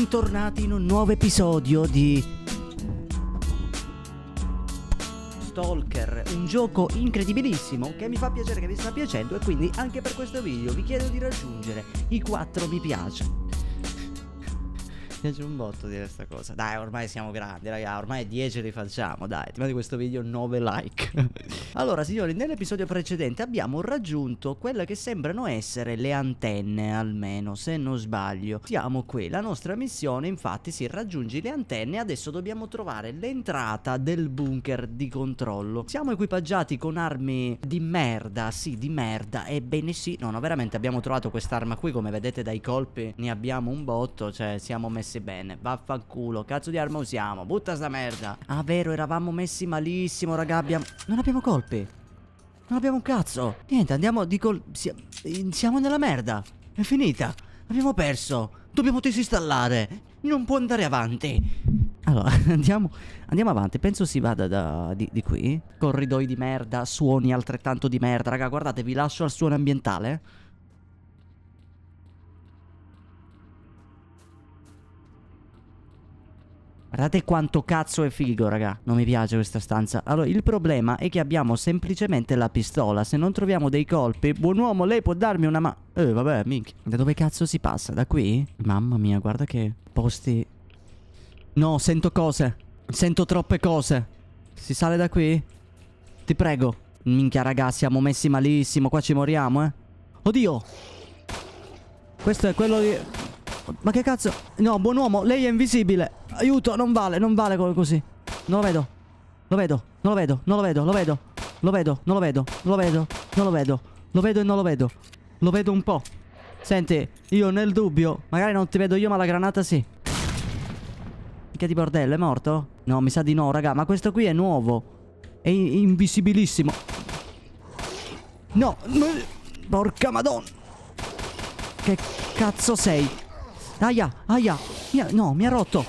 bentornati in un nuovo episodio di Stalker, un gioco incredibilissimo che mi fa piacere che vi sta piacendo, e quindi anche per questo video vi chiedo di raggiungere i 4 mi piace. Mi piace un botto dire questa cosa. Dai, ormai siamo grandi, raga, ormai 10 li facciamo, dai, prima di questo video 9 like. Allora, signori, nell'episodio precedente abbiamo raggiunto quelle che sembrano essere le antenne, almeno, se non sbaglio. Siamo qui, la nostra missione, infatti, si raggiungi le antenne. Adesso dobbiamo trovare l'entrata del bunker di controllo. Siamo equipaggiati con armi di merda, sì, di merda. Ebbene sì, no, veramente abbiamo trovato quest'arma qui, come vedete dai colpi ne abbiamo un botto, cioè siamo messi bene. Vaffanculo, cazzo di arma usiamo? Butta sta merda. Ah, vero, eravamo messi malissimo, raga. Non abbiamo colpi. Non abbiamo un cazzo. Niente, andiamo siamo nella merda. È finita. Abbiamo perso. Dobbiamo disinstallare. Non può andare avanti. Allora, andiamo avanti. Penso si vada di qui. Corridoi di merda, suoni altrettanto di merda. Raga, guardate, vi lascio al suono ambientale. Guardate quanto cazzo è figo, raga. Non mi piace questa stanza. Allora, il problema è che abbiamo semplicemente la pistola. Se non troviamo dei colpi, buon uomo, lei può darmi una mano. Vabbè, minchia. Da dove cazzo si passa? Da qui? Mamma mia, guarda che posti. No, sento cose. Sento troppe cose. Si sale da qui? Ti prego. Minchia, raga, siamo messi malissimo. Qua ci moriamo, eh. Oddio. Questo è quello di... Ma che cazzo? No, buon uomo, lei è invisibile. Aiuto, non vale così. Non lo vedo. Lo vedo e non lo vedo. Lo vedo un po'. Senti, io nel dubbio, magari non ti vedo io, ma la granata sì. Che di bordello, è morto? No, mi sa di no, raga, ma questo qui è nuovo. È invisibilissimo. No, porca madonna. Che cazzo sei? Aia. No, mi ha rotto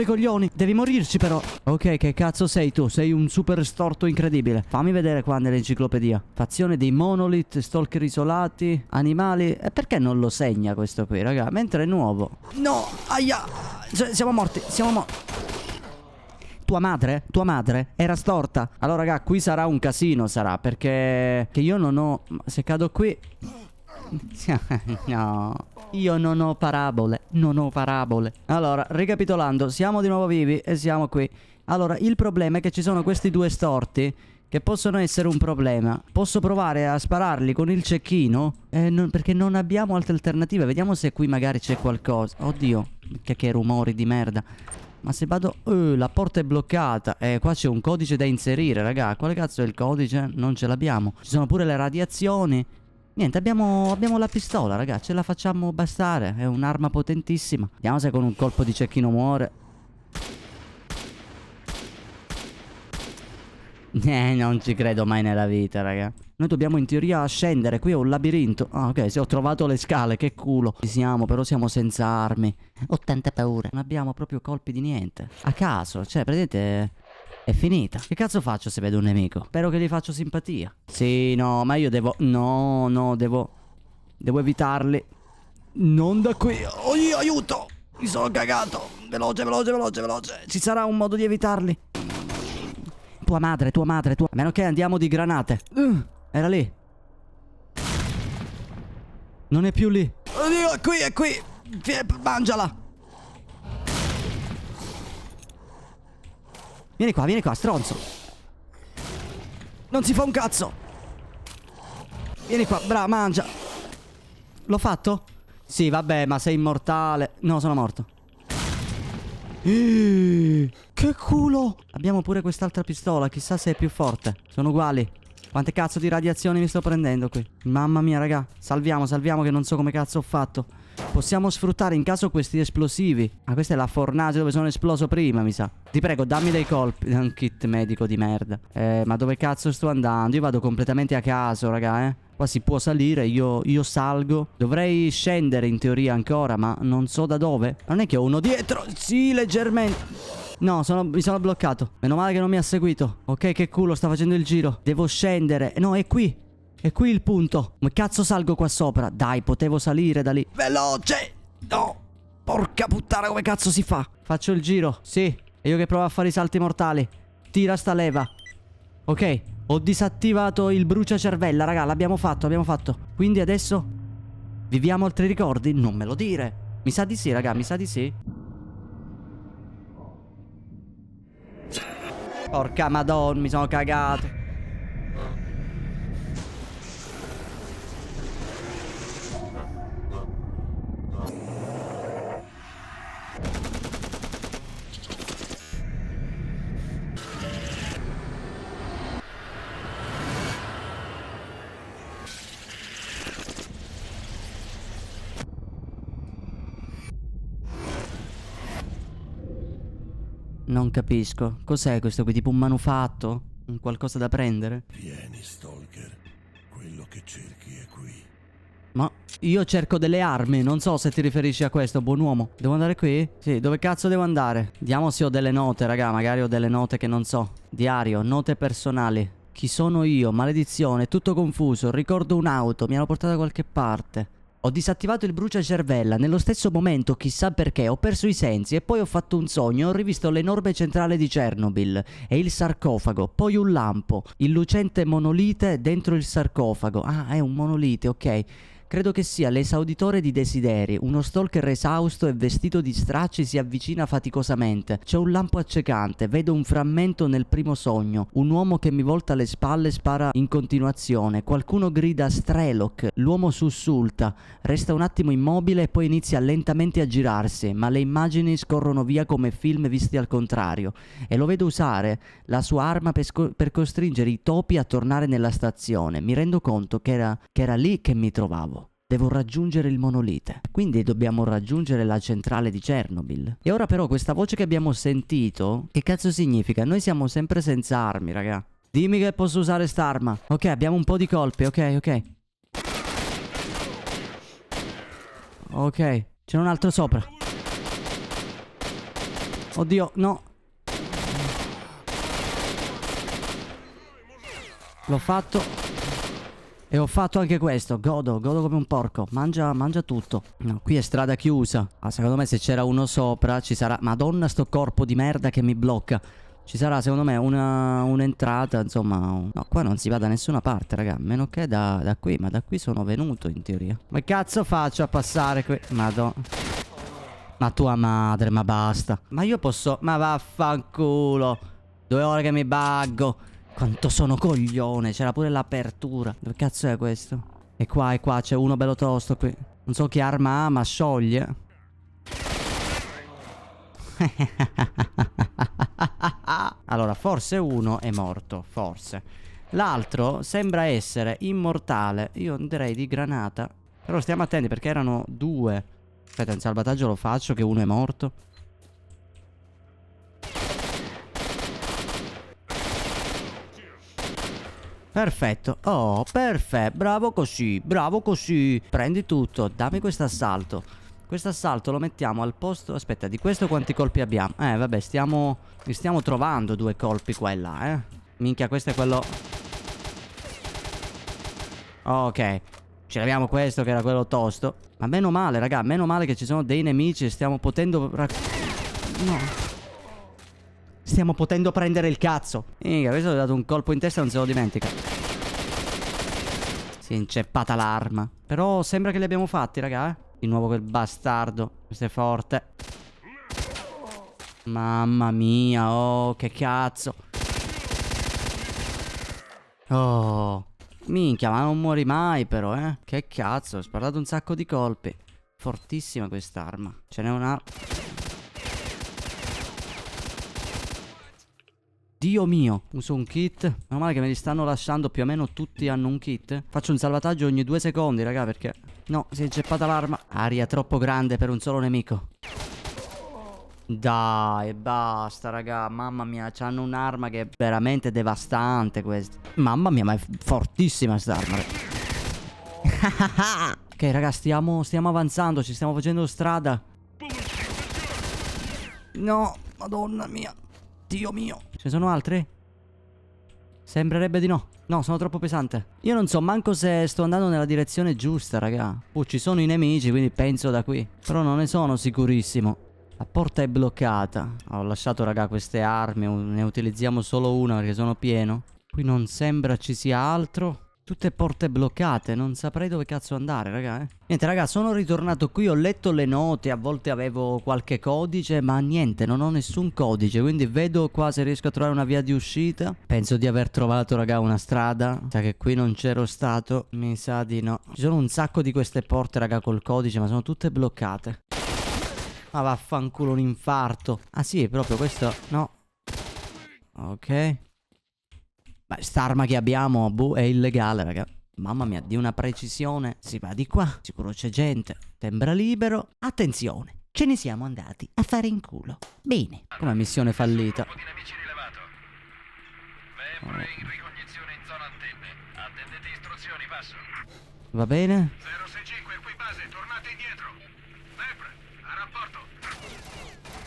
i coglioni. Devi morirci però. Ok, che cazzo sei tu? Sei un super storto incredibile. Fammi vedere qua nell'enciclopedia. Fazione dei monolith, stalker isolati, animali. E perché non lo segna questo qui, raga? Mentre è nuovo. No, aia. Cioè, siamo morti. Tua madre era storta. Allora, raga, qui sarà un casino, sarà. Perché io non ho... Se cado qui... No, io non ho parabole. Allora, ricapitolando, siamo di nuovo vivi e siamo qui. Allora, il problema è che ci sono questi due storti che possono essere un problema. Posso provare a spararli con il cecchino? Perché non abbiamo altre alternative. Vediamo se qui magari c'è qualcosa. Oddio, che rumori di merda. Ma se vado... la porta è bloccata. Qua c'è un codice da inserire, raga. Quale cazzo è il codice? Non ce l'abbiamo. Ci sono pure le radiazioni. Niente, abbiamo la pistola, raga. Ce la facciamo bastare. È un'arma potentissima. Vediamo se con un colpo di cecchino muore. Non ci credo mai nella vita, raga. Noi dobbiamo in teoria scendere. Qui è un labirinto. Ah, ok, se ho trovato le scale, che culo. Ci siamo, però siamo senza armi. Ho tante paure. Non abbiamo proprio colpi di niente. A caso, cioè, vedete... È finita. Che cazzo faccio se vedo un nemico? Spero che gli faccio simpatia. Sì, no, ma io devo... No, devo evitarli. Non da qui. Oddio, aiuto! Mi sono cagato. Veloce. Ci sarà un modo di evitarli. Tua madre. A meno che andiamo di granate. Era lì. Non è più lì. Oddio, è qui. Mangiala. Vieni qua, stronzo. Non si fa un cazzo. Vieni qua, bravo, mangia. L'ho fatto? Sì, vabbè, ma sei immortale. No, sono morto. Che culo. Abbiamo pure quest'altra pistola, chissà se è più forte. Sono uguali. Quante cazzo di radiazioni mi sto prendendo qui? Mamma mia, raga. Salviamo che non so come cazzo ho fatto. Possiamo sfruttare in caso questi esplosivi. Ah, questa è la fornace dove sono esploso prima, mi sa. Ti prego, dammi dei colpi. Un kit medico di merda. Ma dove cazzo sto andando? Io vado completamente a caso, raga, Qua si può salire, io salgo. Dovrei scendere in teoria ancora, ma non so da dove. Non è che ho uno dietro. Sì, leggermente. No, mi sono bloccato. Meno male che non mi ha seguito. Ok, che culo, sta facendo il giro. Devo scendere. No, è qui. È qui il punto. Come cazzo salgo qua sopra? Dai, potevo salire da lì. Veloce! No! Porca puttana, come cazzo si fa? Faccio il giro, sì. E io che provo a fare i salti mortali. Tira sta leva. Ok, ho disattivato il bruciacervella, raga, l'abbiamo fatto, abbiamo fatto. Quindi adesso viviamo altri ricordi? Non me lo dire. Mi sa di sì, raga, mi sa di sì. Porca madonna, mi sono cagato. Non capisco. Cos'è questo qui? Tipo un manufatto? Un qualcosa da prendere? Vieni, Stalker. Quello che cerchi è qui. Ma io cerco delle armi, non so se ti riferisci a questo, buon uomo. Devo andare qui? Sì, dove cazzo devo andare? Vediamo se ho delle note, raga, magari ho delle note che non so. Diario, note personali. Chi sono io? Maledizione, tutto confuso. Ricordo un'auto, mi hanno portato da qualche parte. Ho disattivato il bruciacervella, nello stesso momento, chissà perché, ho perso i sensi e poi ho fatto un sogno, ho rivisto l'enorme centrale di Chernobyl e il sarcofago, poi un lampo, il lucente monolite dentro il sarcofago. Ah, è un monolite, ok. Credo che sia l'esauditore di desideri. Uno stalker esausto e vestito di stracci si avvicina faticosamente. C'è un lampo accecante, vedo un frammento nel primo sogno. Un uomo che mi volta le spalle spara in continuazione. Qualcuno grida Strelok. L'uomo sussulta. Resta un attimo immobile e poi inizia lentamente a girarsi, ma le immagini scorrono via come film visti al contrario. E lo vedo usare la sua arma per costringere i topi a tornare nella stazione. Mi rendo conto che era lì che mi trovavo. Devo raggiungere il monolite. Quindi dobbiamo raggiungere la centrale di Chernobyl. E ora però questa voce che abbiamo sentito, che cazzo significa? Noi siamo sempre senza armi, raga. Dimmi che posso usare st'arma. Ok, abbiamo un po' di colpi, ok. Ok, c'è un altro sopra. Oddio, no. L'ho fatto. E ho fatto anche questo. Godo come un porco. Mangia tutto. No, qui è strada chiusa. Ah, secondo me se c'era uno sopra ci sarà... Madonna, sto corpo di merda che mi blocca. Ci sarà secondo me un'entrata, insomma. No, qua non si va da nessuna parte, raga. A meno che da qui. Ma da qui sono venuto in teoria. Ma che cazzo faccio a passare qui? Madonna. Ma tua madre, ma basta. Ma io posso... Ma vaffanculo. 2 ore che mi buggo. Quanto sono coglione. C'era pure l'apertura. Dove cazzo è questo? E qua c'è uno bello tosto qui. Non so che arma ha, ma scioglie. Allora, forse uno è morto. Forse. L'altro sembra essere immortale. Io direi di granata. Però stiamo attenti perché erano 2. Aspetta, in salvataggio lo faccio che uno è morto. Perfetto. Oh, perfetto. Bravo così. Bravo così. Prendi tutto. Dammi questo assalto. Questo assalto lo mettiamo al posto. Aspetta, di questo quanti colpi abbiamo? Vabbè, li stiamo trovando 2 colpi qua e là, Minchia, questo è quello. Ok. Ce l'abbiamo questo che era quello tosto. Ma meno male, raga. Meno male che ci sono dei nemici e stiamo potendo... No. Stiamo potendo prendere il cazzo. Minchia, questo gli ho dato un colpo in testa e non se lo dimentica. Si è inceppata l'arma. Però sembra che li abbiamo fatti, raga, Di nuovo quel bastardo. Questo è forte. Mamma mia, oh, che cazzo. Oh. Minchia, ma non muori mai però, Che cazzo, ho sparato un sacco di colpi. Fortissima quest'arma. Ce n'è una... Dio mio, uso un kit. Meno male che me li stanno lasciando, più o meno tutti hanno un kit. Faccio un salvataggio ogni 2 secondi, raga, perché... No, si è inceppata l'arma. Aria troppo grande per un solo nemico. Dai, basta, raga. Mamma mia, c'hanno un'arma che è veramente devastante questa. Mamma mia, ma è fortissima st'arma. Ok, raga, stiamo avanzando, ci stiamo facendo strada. No, madonna mia. Dio mio. Ce ne sono altri? Sembrerebbe di no. No, sono troppo pesante. Io non so manco se sto andando nella direzione giusta, raga. Ci sono i nemici, quindi penso da qui. Però non ne sono sicurissimo. La porta è bloccata. Ho lasciato, raga, queste armi. Ne utilizziamo solo una perché sono pieno. Qui non sembra ci sia altro. Tutte porte bloccate, non saprei dove cazzo andare, raga, Niente, raga, sono ritornato qui, ho letto le note, a volte avevo qualche codice, ma niente, non ho nessun codice, quindi vedo qua se riesco a trovare una via di uscita. Penso di aver trovato, raga, una strada, sa che qui non c'ero stato, mi sa di no. Ci sono un sacco di queste porte, raga, col codice, ma sono tutte bloccate. Ma vaffanculo, un infarto. Ah sì, è proprio questo, no. Ok. Beh, st'arma che abbiamo, boh, è illegale, raga. Mamma mia, di una precisione. Si va di qua, sicuro c'è gente. Sembra libero. Attenzione, ce ne siamo andati a fare in culo. Bene. Come missione fallita. Ricognizione in zona antenne. Attendete istruzioni, passo. Va bene? 065 qui base, tornate indietro. Vepr, a rapporto.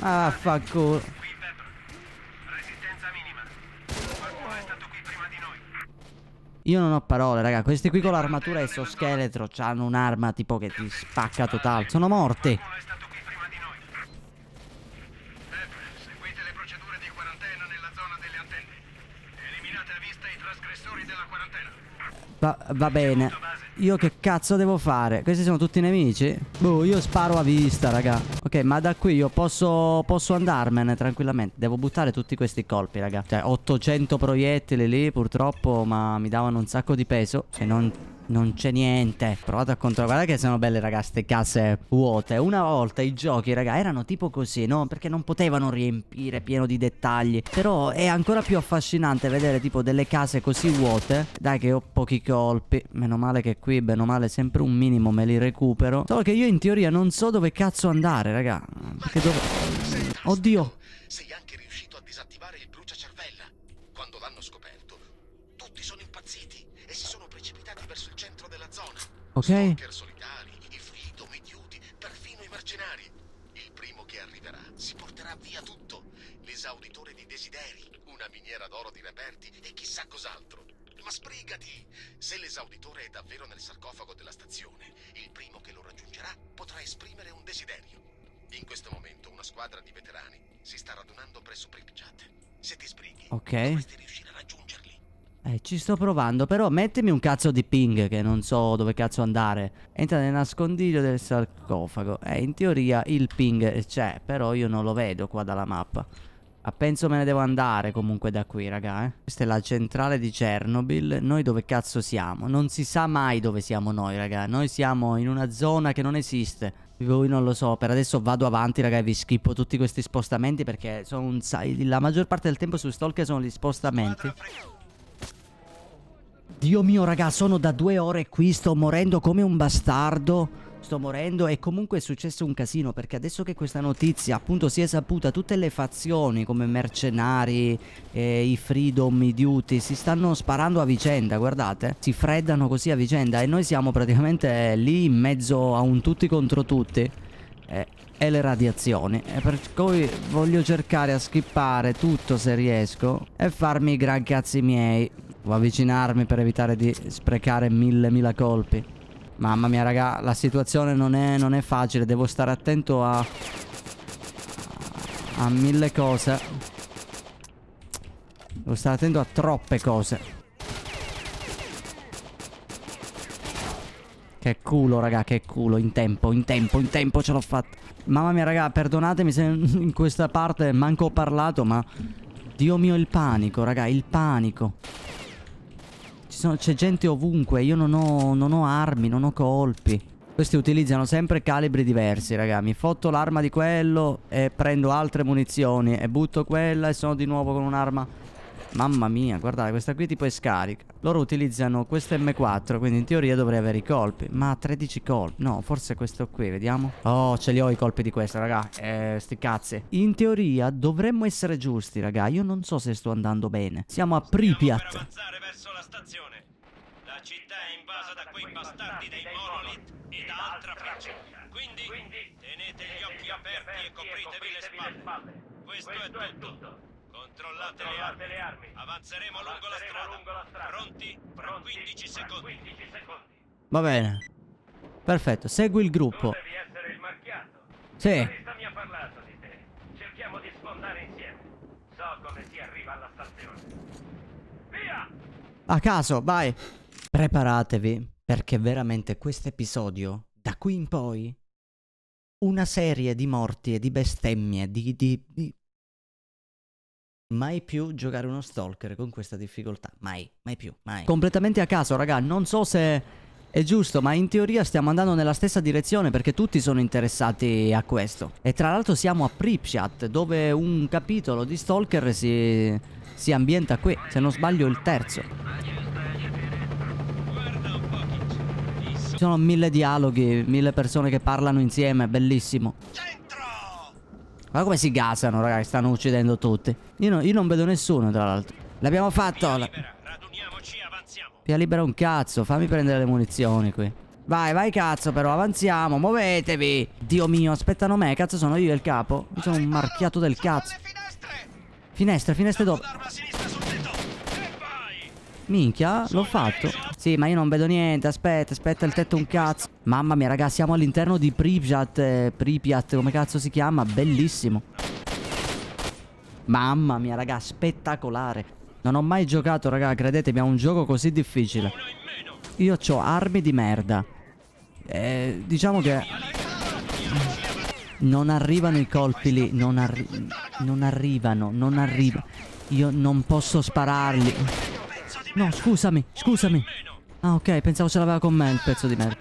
Ah, vaffanculo. Qui Vepr. Resistenza minima. Qualcuno è stato qui prima di noi. Io non ho parole, raga. Questi qui con l'armatura esoscheletro hanno un'arma tipo che ti spacca totale. Sono morti. Qualcuno è stato qui prima di noi. Vepr, seguite le procedure di quarantena nella zona delle antenne. Eliminate a vista i trasgressori della quarantena. Va bene. Io che cazzo devo fare? Questi sono tutti nemici? Boh, io sparo a vista, raga. Ok, ma da qui io posso andarmene tranquillamente. Devo buttare tutti questi colpi, raga. Cioè, 800 proiettili lì, purtroppo, ma mi davano un sacco di peso. E non c'è niente. Provate a controllare. Guarda che sono belle, raga, ste case vuote. Una volta i giochi, raga, erano tipo così, no? Perché non potevano riempire pieno di dettagli. Però è ancora più affascinante vedere tipo delle case così vuote. Dai che ho pochi colpi. Meno male che qui, bene o male, sempre un minimo me li recupero. Solo che io in teoria non so dove cazzo andare, raga. Perché dove... Oddio. Sei anche riuscito a disattivare il bruciacervella. Quando l'hanno scoperto, tutti sono impazziti e si sono precipitati verso il centro della zona. Ok. Stalker solitari, i freedom, i duty, perfino i mercenari. Il primo che arriverà si porterà via tutto. L'esauditore di desideri, una miniera d'oro di reperti e chissà cos'altro. Ma sbrigati! Se l'esauditore è davvero nel sarcofago della stazione, il primo che lo raggiungerà potrà esprimere un desiderio. In questo momento una squadra di veterani si sta radunando presso Pripyat. Se ti sbrighi, dovresti riuscire a raggiungerli. Ci sto provando, però mettimi un cazzo di ping che non so dove cazzo andare. Entra nel nascondiglio del sarcofago. In teoria il ping c'è, però io non lo vedo qua dalla mappa. Ma penso me ne devo andare comunque da qui, raga, Questa è la centrale di Chernobyl. Noi dove cazzo siamo? Non si sa mai dove siamo noi, raga. Noi siamo in una zona che non esiste. Voi non lo so, per adesso vado avanti, raga, e vi schippo tutti questi spostamenti perché sono la maggior parte del tempo su Stalker sono gli spostamenti. Dio mio, raga, sono da 2 ore qui, sto morendo come un bastardo. Sto morendo e comunque è successo un casino perché adesso che questa notizia appunto si è saputa, tutte le fazioni come mercenari, i freedom, i duty si stanno sparando a vicenda, guardate, si freddano così a vicenda e noi siamo praticamente lì in mezzo a un tutti contro tutti e le radiazioni, e per cui voglio cercare a skippare tutto se riesco e farmi i gran cazzi miei o avvicinarmi per evitare di sprecare mille colpi. Mamma mia, raga, la situazione non è facile. Devo stare attento a 1000 cose. Devo stare attento a troppe cose. Che culo, raga, che culo. In tempo ce l'ho fatta. Mamma mia, raga, perdonatemi se in questa parte manco ho parlato, ma Dio mio, il panico, raga, il panico. C'è gente ovunque, io non ho armi, non ho colpi. Questi utilizzano sempre calibri diversi, raga. Mi fotto l'arma di quello e prendo altre munizioni e butto quella e sono di nuovo con un'arma. Mamma mia, guardate, questa qui tipo è scarica. Loro utilizzano questo M4, quindi in teoria dovrei avere i colpi. Ma 13 colpi, no, forse questo qui, vediamo. Oh, ce li ho i colpi di questo, raga. Sti cazzi. In teoria dovremmo essere giusti, raga. Io non so se sto andando bene. Siamo a Pripyat. Per avanzare verso la stazione. La città è invasa da quei bastardi dei Monolith e da altra faccia. Quindi tenete gli occhi aperti e copritevi le spalle. Questo è tutto. Controllate le armi. Avanzeremo lungo la strada. Pronti? Fra 15 secondi. Va bene. Perfetto, segui il gruppo. Devi essere il marchiato. Sì. Questa mi ha parlato di te. Cerchiamo di sfondare insieme. So come si arriva alla stazione. Via! A caso, vai. Preparatevi, perché veramente questo episodio, da qui in poi, una serie di morti e di bestemmie, di... Mai più giocare uno stalker con questa difficoltà. Mai più, mai. Completamente a caso, raga, non so se è giusto, ma in teoria stiamo andando nella stessa direzione perché tutti sono interessati a questo. E tra l'altro siamo a Pripyat, dove un capitolo di stalker si ambienta qui. Se non sbaglio il terzo. Guarda un po' Ci sono 1000 dialoghi, 1000 persone che parlano insieme, bellissimo. Guarda come si gasano, ragazzi, stanno uccidendo tutti. Io non vedo nessuno, tra l'altro. L'abbiamo fatto. Raduniamoci e avanziamo. Via libera un cazzo, fammi prendere le munizioni qui. Vai cazzo però, avanziamo, muovetevi. Dio mio, aspettano me, cazzo sono io il capo. Io sono un marchiato del cazzo. Finestre dove? Minchia, l'ho fatto. Sì, ma io non vedo niente, aspetta il tetto un cazzo. Mamma mia, raga, siamo all'interno di Pripyat, come cazzo si chiama? Bellissimo. Mamma mia, raga, spettacolare. Non ho mai giocato, raga, credetemi, a un gioco così difficile. Io ho armi di merda. Diciamo che non arrivano i colpi lì, non arrivano. Io non posso spararli. No, scusami. Ah, ok, pensavo ce l'aveva con me il pezzo di merda.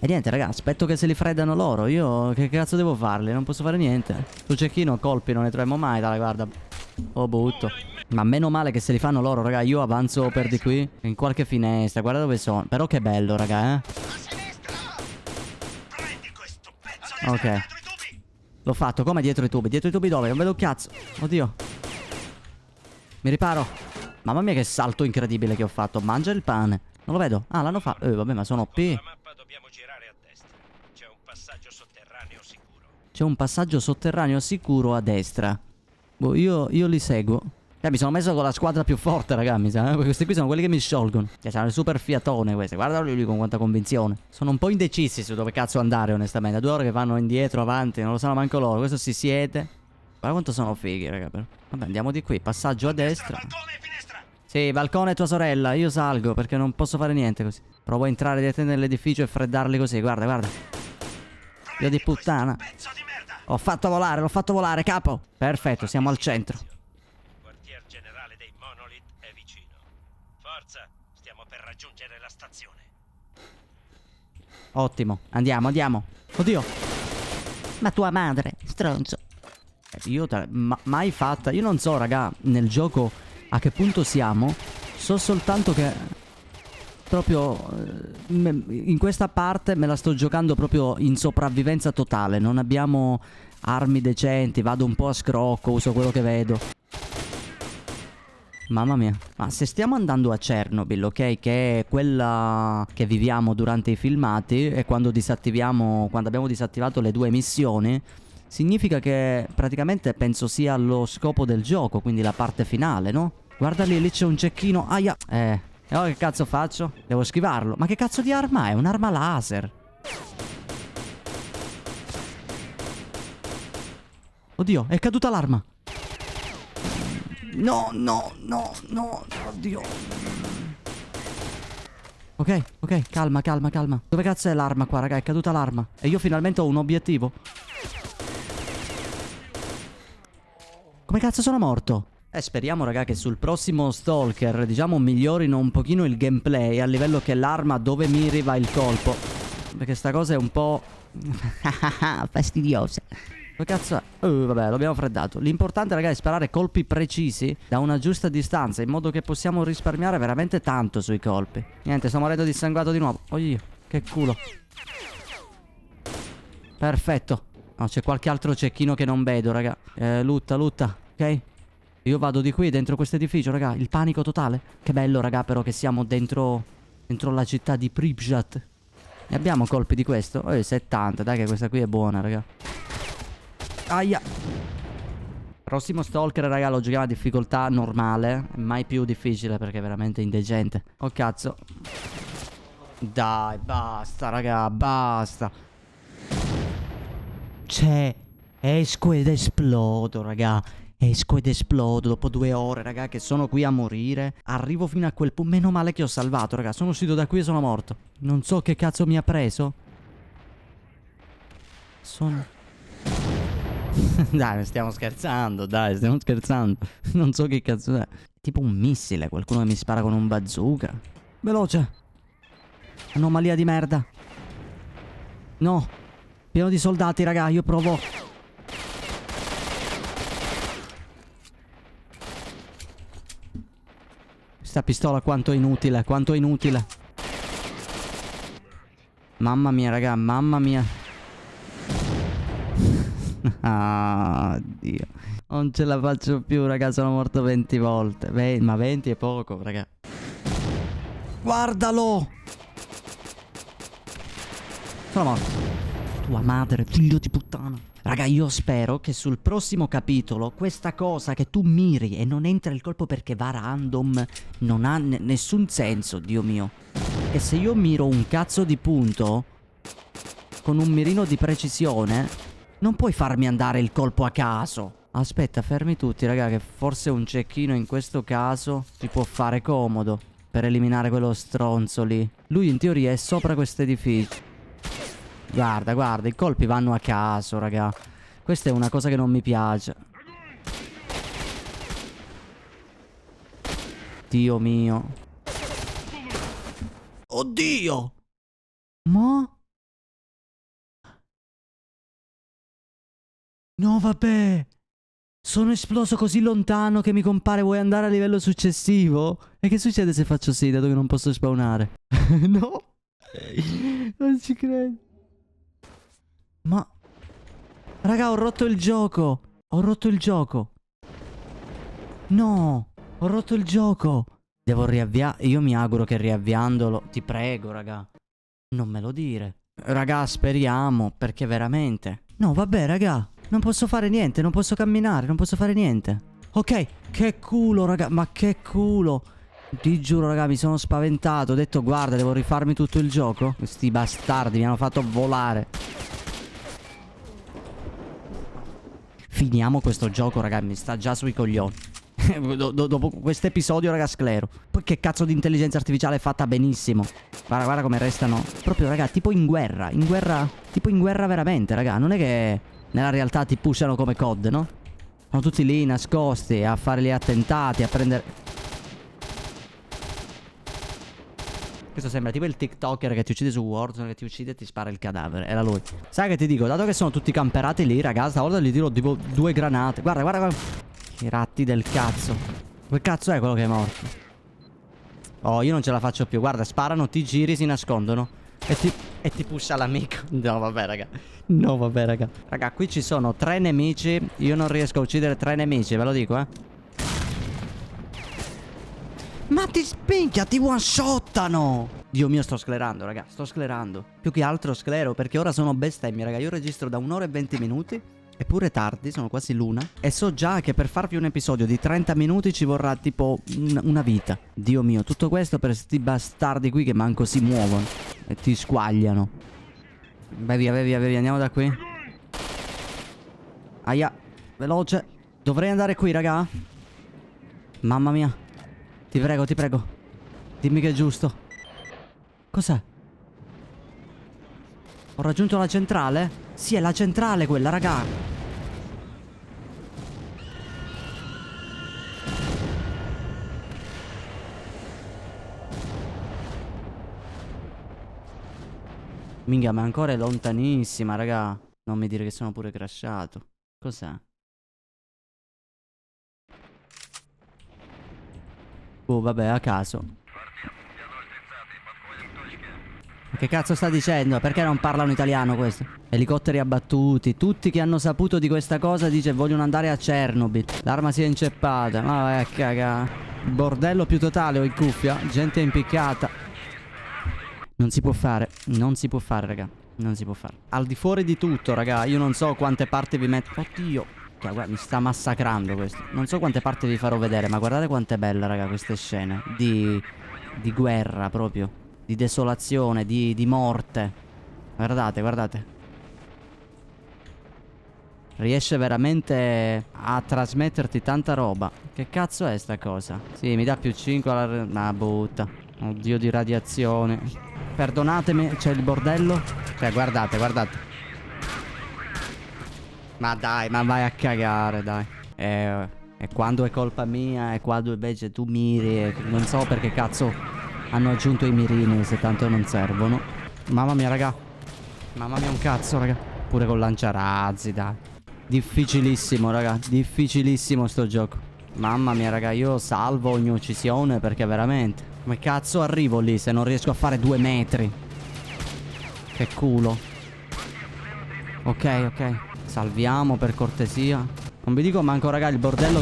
E niente, raga, aspetto che se li freddano loro. Io che cazzo devo farli? Non posso fare niente. Su cecchino colpi non ne troviamo mai, dai, guarda. Oh, butto. Ma meno male che se li fanno loro, raga. Io avanzo per di qui, in qualche finestra. Guarda dove sono. Però che bello, raga, Ok. L'ho fatto, come dietro i tubi? Dietro i tubi dove? Non vedo un cazzo. Oddio. Mi riparo. Mamma mia che salto incredibile che ho fatto. Mangia il pane. Non lo vedo. Ah, l'hanno fatto. Vabbè, ma sono OP. La mappa dobbiamo girare a destra. C'è un passaggio sotterraneo sicuro. C'è un passaggio sotterraneo sicuro a destra. Boh, io li seguo. Mi sono messo con la squadra più forte, raga, mi sa. Questi qui sono quelli che mi sciolgono. Sono le super fiatone queste. Guardalo lì con quanta convinzione. Sono un po' indecisi su dove cazzo andare, onestamente. 2 ore che vanno indietro, avanti. Non lo sanno manco loro. Questo si siede. Guarda quanto sono fighi, raga. Vabbè, andiamo di qui. Passaggio a destra. Sì, balcone e tua sorella. Io salgo perché non posso fare niente così. Provo a entrare dietro nell'edificio e freddarli così. Guarda. Dio di puttana. L'ho fatto volare, capo. Perfetto, siamo al centro. Il quartier generale dei Monolith è vicino. Forza, stiamo per raggiungere la stazione. Ottimo, andiamo. Oddio. Ma tua madre, stronzo. Mai fatta. Io non so, raga, nel gioco a che punto siamo. So soltanto che proprio in questa parte me la sto giocando proprio in sopravvivenza totale. Non abbiamo armi decenti. Vado un po' a scrocco, uso quello che vedo. Mamma mia. Ma se stiamo andando a Chernobyl, ok, che è quella che viviamo durante i filmati, e quando abbiamo disattivato le 2 missioni, significa che praticamente penso sia lo scopo del gioco, quindi la parte finale, no? Guarda lì c'è un cecchino. Aia. E ora che cazzo faccio? Devo schivarlo. Ma che cazzo di arma è? Un'arma laser. Oddio, è caduta l'arma. No, oddio. Ok, calma. Dove cazzo è l'arma qua, raga? È caduta l'arma. E io finalmente ho un obiettivo. Come cazzo sono morto? Speriamo, raga, che sul prossimo Stalker, diciamo, migliorino un pochino il gameplay a livello che l'arma dove miri va il colpo. Perché sta cosa è un po' fastidiosa. Dove cazzo è? Vabbè, l'abbiamo freddato. L'importante, raga, è sparare colpi precisi da una giusta distanza, in modo che possiamo risparmiare veramente tanto sui colpi. Niente, sto morendo dissanguato di nuovo. Oddio, che culo. Perfetto. No, c'è qualche altro cecchino che non vedo, raga. Lutta, ok? Io vado di qui, dentro questo edificio, raga. Il panico totale. Che bello, raga, però che siamo dentro la città di Pripyat. Ne abbiamo colpi di questo? 70, dai che questa qui è buona, raga. Aia. Prossimo Stalker, raga, lo giochiamo a difficoltà normale. Mai più difficile perché è veramente indecente. Oh cazzo. Dai, basta, raga, basta. C'è. Esco ed esplodo, raga. Esco ed esplodo dopo 2 ore, raga, che sono qui a morire. Arrivo fino a quel punto. Meno male che ho salvato, raga. Sono uscito da qui e sono morto. Non so che cazzo mi ha preso. Dai, stiamo scherzando, dai, stiamo scherzando. Non so che cazzo è. Tipo un missile, qualcuno che mi spara con un bazooka. Veloce. Anomalia di merda. No. Pieno di soldati, raga, io provo. Questa pistola quanto è inutile, quanto è inutile. Mamma mia, raga, mamma mia. Ah, Dio. Non ce la faccio più, raga, sono morto 20 volte. Ma 20 è poco, raga. Guardalo! Sono morto. Tua madre, figlio di puttana. Raga, io spero che sul prossimo capitolo questa cosa che tu miri e non entra il colpo perché va random non ha nessun senso, Dio mio. E se io miro un cazzo di punto con un mirino di precisione, non puoi farmi andare il colpo a caso. Aspetta, fermi tutti, raga, che forse un cecchino in questo caso si può fare comodo per eliminare quello stronzo lì. Lui in teoria è sopra questo edificio. Guarda, guarda, i colpi vanno a caso, raga. Questa è una cosa che non mi piace. Dio mio. Oddio! Ma? No, vabbè. Sono esploso così lontano che mi compare vuoi andare a livello successivo? E che succede se faccio sì, dato che non posso spawnare? No. Non ci credo. Ma... raga, ho rotto il gioco. Ho rotto il gioco. No. Ho rotto il gioco. Devo riavviare. Io mi auguro che riavviandolo... Ti prego, raga. Non me lo dire. Raga, speriamo. Perché veramente... No, vabbè, raga. Non posso fare niente. Non posso camminare. Non posso fare niente. Ok. Che culo, raga. Ma che culo. Ti giuro, raga, mi sono spaventato. Ho detto, guarda, devo rifarmi tutto il gioco. Questi bastardi mi hanno fatto volare. Finiamo questo gioco, raga. Mi sta già sui coglioni. Dopo questo episodio, raga, sclero. Poi che cazzo di intelligenza artificiale è fatta benissimo. Guarda, guarda come restano. Proprio, raga, tipo in guerra. In guerra. Tipo in guerra veramente, raga. Non è che nella realtà ti pushano come COD, no? Sono tutti lì nascosti a fare gli attentati, a prendere... Questo sembra tipo il TikToker che ti uccide su Warzone, che ti uccide e ti spara il cadavere. Era lui. Sai che ti dico? Dato che sono tutti camperati lì, raga, stavolta gli tiro tipo 2 granate. Guarda, guarda, guarda. I ratti del cazzo. Che cazzo è quello che è morto? Oh, io non ce la faccio più. Guarda, sparano, ti giri, si nascondono. E ti pusha l'amico. No, vabbè, raga. No, vabbè, raga. Raga, qui ci sono 3 nemici. Io non riesco a uccidere 3 nemici, ve lo dico, Ma ti spinchia, ti one-shottano. Dio mio, sto sclerando, raga. Sto sclerando. Più che altro sclero, perché ora sono bestemmie, raga. Io registro da 1 ora e 20 minuti. Eppure tardi, sono quasi l'una. E so già che per farvi un episodio di 30 minuti ci vorrà tipo una vita. Dio mio, tutto questo per sti bastardi qui che manco si muovono e ti squagliano. Vai via, vai via, vai via, andiamo da qui. Aia, veloce. Dovrei andare qui, raga. Mamma mia. Ti prego, ti prego. Dimmi che è giusto. Cos'è? Ho raggiunto la centrale? Sì, è la centrale quella, raga. Minchia, ma ancora è lontanissima, raga. Non mi dire che sono pure crashato. Cos'è? Oh, vabbè, a caso. Che cazzo sta dicendo? Perché non parlano italiano questo? Elicotteri abbattuti. Tutti che hanno saputo di questa cosa dice vogliono andare a Chernobyl. L'arma si è inceppata. Ma vai a cagà. Bordello più totale, ho in cuffia. Gente impiccata. Non si può fare. Non si può fare, raga. Non si può fare. Al di fuori di tutto, raga. Io non so quante parti vi metto. Oddio. Guarda, mi sta massacrando questo. Non so quante parti vi farò vedere, ma guardate quanto è bella, raga, queste scene. Di guerra proprio. Di desolazione, di morte. Guardate, guardate. Riesce veramente a trasmetterti tanta roba. Che cazzo è sta cosa? Sì, mi dà più 5 alla... Ma butta. Oddio di radiazione. Perdonatemi, c'è il bordello. Cioè, guardate, guardate. Ma dai, ma vai a cagare, dai. E quando è colpa mia, e quando invece tu miri, non so perché cazzo hanno aggiunto i mirini se tanto non servono. Mamma mia, raga. Mamma mia, un cazzo, raga. Pure con lanciarazzi, dai. Difficilissimo, raga. Difficilissimo sto gioco. Mamma mia, raga, io salvo ogni uccisione perché veramente... Come cazzo arrivo lì se non riesco a fare 2 metri? Che culo. Ok, ok. Salviamo per cortesia. Non vi dico manco, raga, il bordello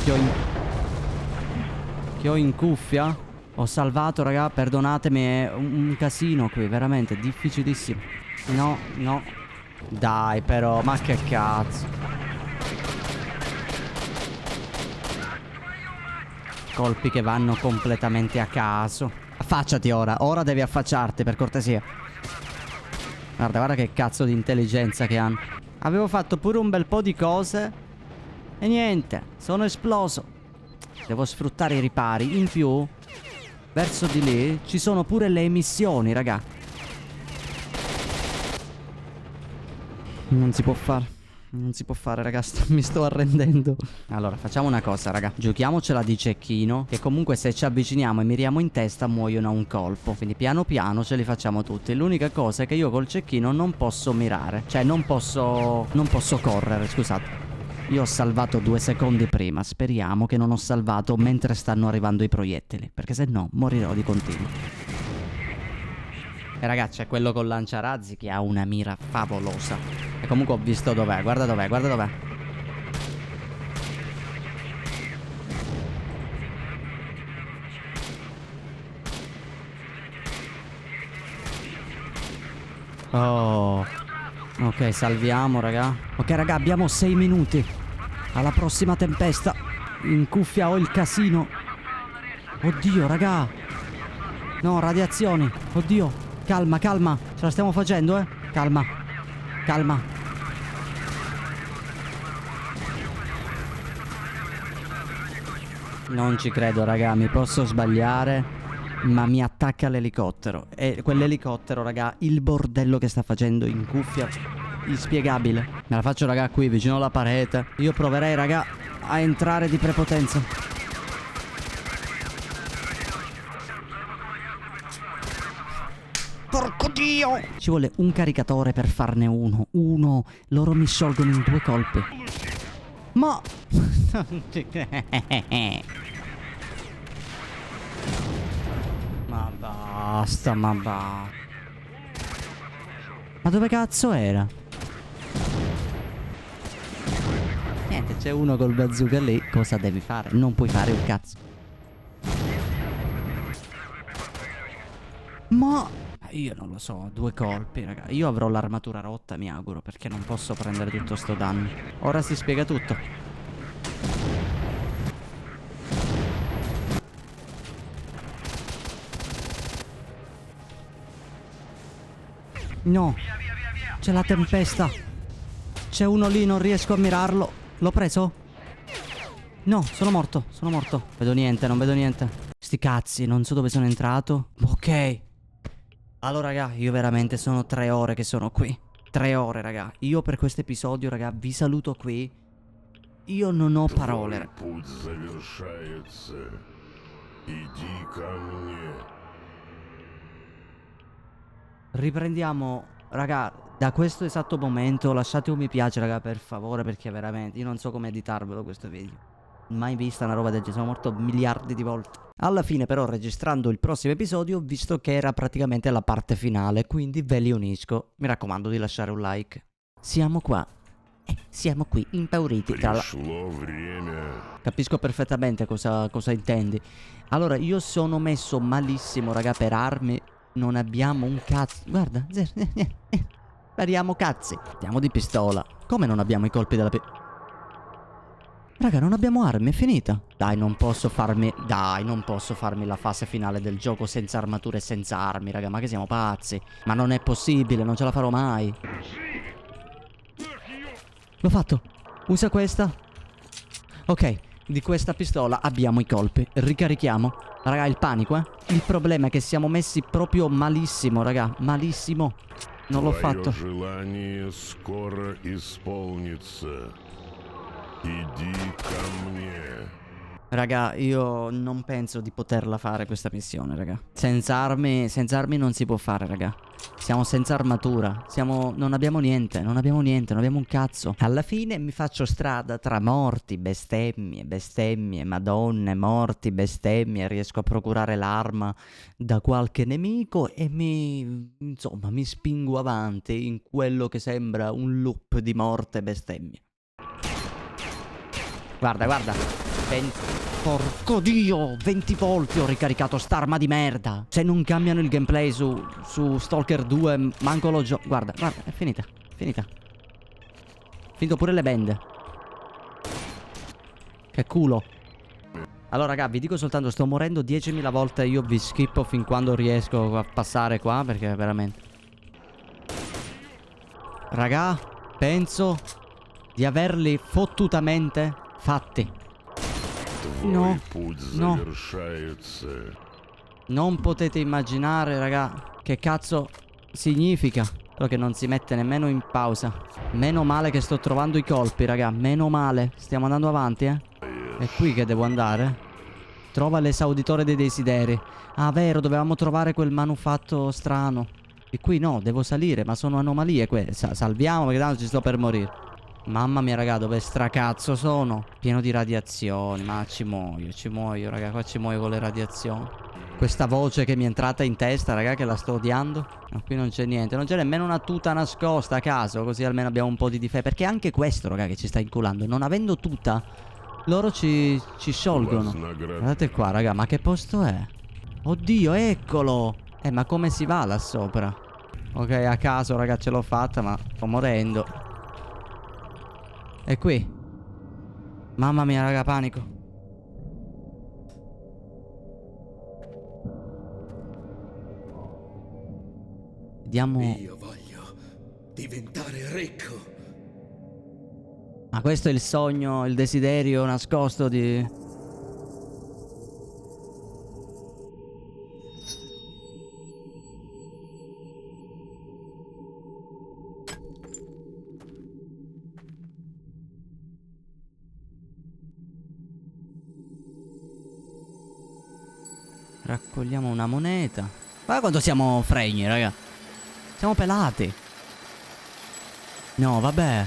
che ho in cuffia. Ho salvato, raga, perdonatemi, è un casino qui, veramente difficilissimo. No, no. Dai, però, ma che cazzo. Colpi che vanno completamente a caso. Affacciati ora, ora devi affacciarti per cortesia. Guarda, guarda che cazzo di intelligenza che hanno. Avevo fatto pure un bel po' di cose e niente, sono esploso. Devo sfruttare i ripari. In più, verso di lì ci sono pure le emissioni, raga. Non si può fare. Non si può fare, raga, mi sto arrendendo. Allora, facciamo una cosa, raga. Giochiamocela di cecchino, che comunque se ci avviciniamo e miriamo in testa muoiono a un colpo. Quindi piano piano ce li facciamo tutti. L'unica cosa è che io col cecchino non posso mirare. Cioè non posso correre, scusate. Io ho salvato 2 secondi prima. Speriamo che non ho salvato mentre stanno arrivando i proiettili, perché se no morirò di continuo. E ragazzi, è quello con lanciarazzi che ha una mira favolosa. E comunque ho visto dov'è. Guarda dov'è, guarda dov'è. Oh. Ok, salviamo, raga. Ok, raga, abbiamo 6 minuti. Alla prossima tempesta. In cuffia ho il casino. Oddio, raga. No, radiazioni. Oddio. Calma, calma. Ce la stiamo facendo, eh. Calma. Calma. Non ci credo, raga. Mi posso sbagliare, ma mi attacca l'elicottero. E quell'elicottero, raga, il bordello che sta facendo in cuffia, inspiegabile. Me la faccio, raga, qui vicino alla parete. Io proverei, raga, a entrare di prepotenza. Porco Dio! Ci vuole un caricatore per farne uno. Loro mi sciolgono in 2 colpi. Ma... Ma basta, ma basta. Ma dove cazzo era? Niente, c'è uno col bazooka lì. Cosa devi fare? Non puoi fare un cazzo. Ma... io non lo so, 2 colpi, raga. Io avrò l'armatura rotta, mi auguro, perché non posso prendere tutto sto danno. Ora si spiega tutto. No, c'è la tempesta. C'è uno lì, non riesco a mirarlo. L'ho preso? No, sono morto, sono morto. Vedo niente, non vedo niente. Sti cazzi, non so dove sono entrato. Ok. Allora, raga, io veramente sono 3 ore che sono qui. 3 ore, raga. Io per questo episodio, raga, vi saluto qui. Io non ho parole. Riprendiamo, raga, da questo esatto momento. Lasciate un mi piace, raga, per favore, perché veramente io non so come editarvelo questo video. Mai vista una roba del genere, sono morto miliardi di volte. Alla fine però, registrando il prossimo episodio, ho visto che era praticamente la parte finale, quindi ve li unisco. Mi raccomando di lasciare un like. Siamo qua. Siamo qui, impauriti. Capisco perfettamente cosa intendi. Allora, io sono messo malissimo, raga, per armi. Non abbiamo un cazzo. Guarda, spariamo cazzi. Andiamo di pistola. Come non abbiamo i colpi della Raga, non abbiamo armi, è finita. Dai, non posso farmi... Dai, non posso farmi la fase finale del gioco senza armature e senza armi, raga. Ma che siamo pazzi? Ma non è possibile, non ce la farò mai. L'ho fatto. Usa questa. Ok, di questa pistola abbiamo i colpi. Ricarichiamo. Raga, il panico, eh. Il problema è che siamo messi proprio malissimo, raga. Malissimo. Non l'ho fatto. Желание скоро исполнится. Иди ко мне. Raga, io non penso di poterla fare questa missione, raga. Senza armi non si può fare, raga. Siamo senza armatura. Non abbiamo niente, non abbiamo un cazzo. Alla fine mi faccio strada tra morti, bestemmie, madonne, morti, bestemmie. Riesco a procurare l'arma da qualche nemico e insomma, mi spingo avanti in quello che sembra un loop di morte e bestemmie. Guarda, guarda. Porco Dio, 20 volte ho ricaricato st'arma di merda. Se non cambiano il gameplay su Stalker 2, manco lo gioco. Guarda, guarda, è finita. Finito pure le bende. Che culo. Allora, raga, vi dico soltanto, sto morendo 10.000 volte. Io vi schippo fin quando riesco a passare qua, perché veramente... Raga, penso di averli fottutamente fatti. No, no. Non potete immaginare, raga, che cazzo significa. Però che non si mette nemmeno in pausa. Meno male che sto trovando i colpi, raga. Meno male. Stiamo andando avanti, eh. È qui che devo andare. Trova l'esauditore dei desideri. Ah, vero, dovevamo trovare quel manufatto strano. E qui no, devo salire, ma sono anomalie queste. Salviamo perché tanto ci sto per morire. Mamma mia, raga, dove stracazzo sono? Pieno di radiazioni. Ma ci muoio, raga. Qua ci muoio con le radiazioni. Questa voce che mi è entrata in testa, raga, che la sto odiando. No, qui non c'è niente. Non c'è nemmeno una tuta nascosta a caso. Così almeno abbiamo un po' di difesa. Perché anche questo, raga, che ci sta inculando, non avendo tuta, loro ci sciolgono. Guardate qua, raga, ma che posto è? Oddio, eccolo. Ma come si va là sopra? Ok, a caso, raga, ce l'ho fatta, ma sto morendo. È qui. Mamma mia, raga, panico. Vediamo. Io voglio diventare ricco. Ma questo è il sogno, il desiderio nascosto di... Raccogliamo una moneta. Guarda quanto siamo fregni, raga. Siamo pelati. No, vabbè.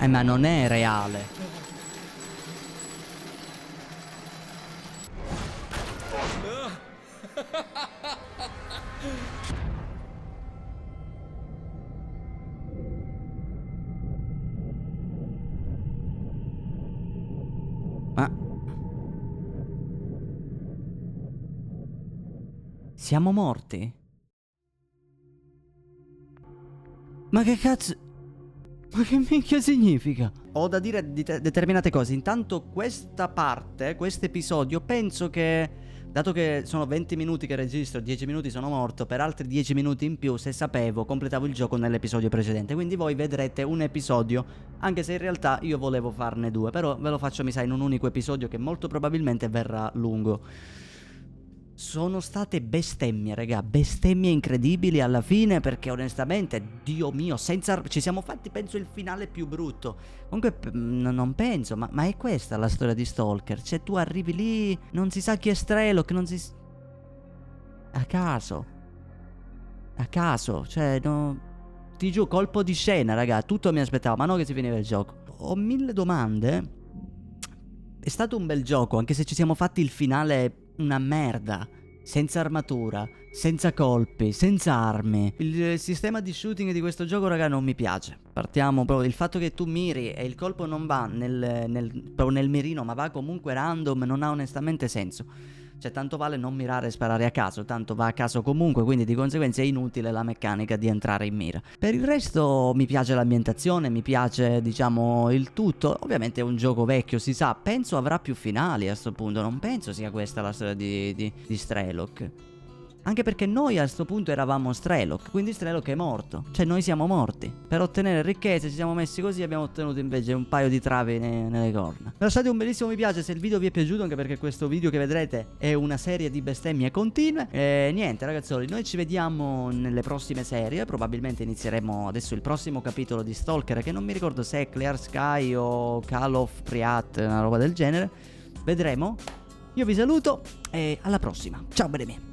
Ma non è reale. Ma... Siamo morti? Ma che cazzo... Ma che minchia significa? Ho da dire determinate cose. Intanto questa parte, questo episodio, penso che... Dato che sono 20 minuti che registro, 10 minuti sono morto, per altri 10 minuti in più, se sapevo, completavo il gioco nell'episodio precedente. Quindi voi vedrete un episodio, anche se in realtà io volevo farne due. Però ve lo faccio, mi sa, in un unico episodio che molto probabilmente verrà lungo. Sono state bestemmie, raga, bestemmie incredibili alla fine, perché onestamente, Dio mio, senza... Ci siamo fatti, penso, il finale più brutto. Comunque, non penso, ma è questa la storia di Stalker. Cioè, tu arrivi lì, non si sa chi è Strelok, non si... A caso. A caso, cioè, no... Ti giuro, colpo di scena, raga, tutto mi aspettavo, ma no che si finiva il gioco. Ho mille domande. È stato un bel gioco, anche se ci siamo fatti il finale... Una merda, senza armatura, senza colpi, senza armi. Il sistema di shooting di questo gioco, raga, non mi piace. Partiamo proprio, il fatto che tu miri e il colpo non va proprio nel mirino, ma va comunque random, non ha onestamente senso. Cioè tanto vale non mirare e sparare a caso, tanto va a caso comunque, quindi di conseguenza è inutile la meccanica di entrare in mira. Per il resto mi piace l'ambientazione, mi piace diciamo il tutto. Ovviamente è un gioco vecchio, si sa, penso avrà più finali a sto punto, non penso sia questa la storia di Strelok. Anche perché noi a sto punto eravamo Strelok, quindi Strelok è morto, cioè noi siamo morti. Per ottenere ricchezze ci siamo messi così e abbiamo ottenuto invece un paio di travi nelle corna. Lasciate un bellissimo mi piace se il video vi è piaciuto, anche perché questo video che vedrete è una serie di bestemmie continue. E niente ragazzoli, noi ci vediamo nelle prossime serie, probabilmente inizieremo adesso il prossimo capitolo di Stalker, che non mi ricordo se è Clear Sky o Call of Priat, una roba del genere. Vedremo. Io vi saluto e alla prossima. Ciao belli miei.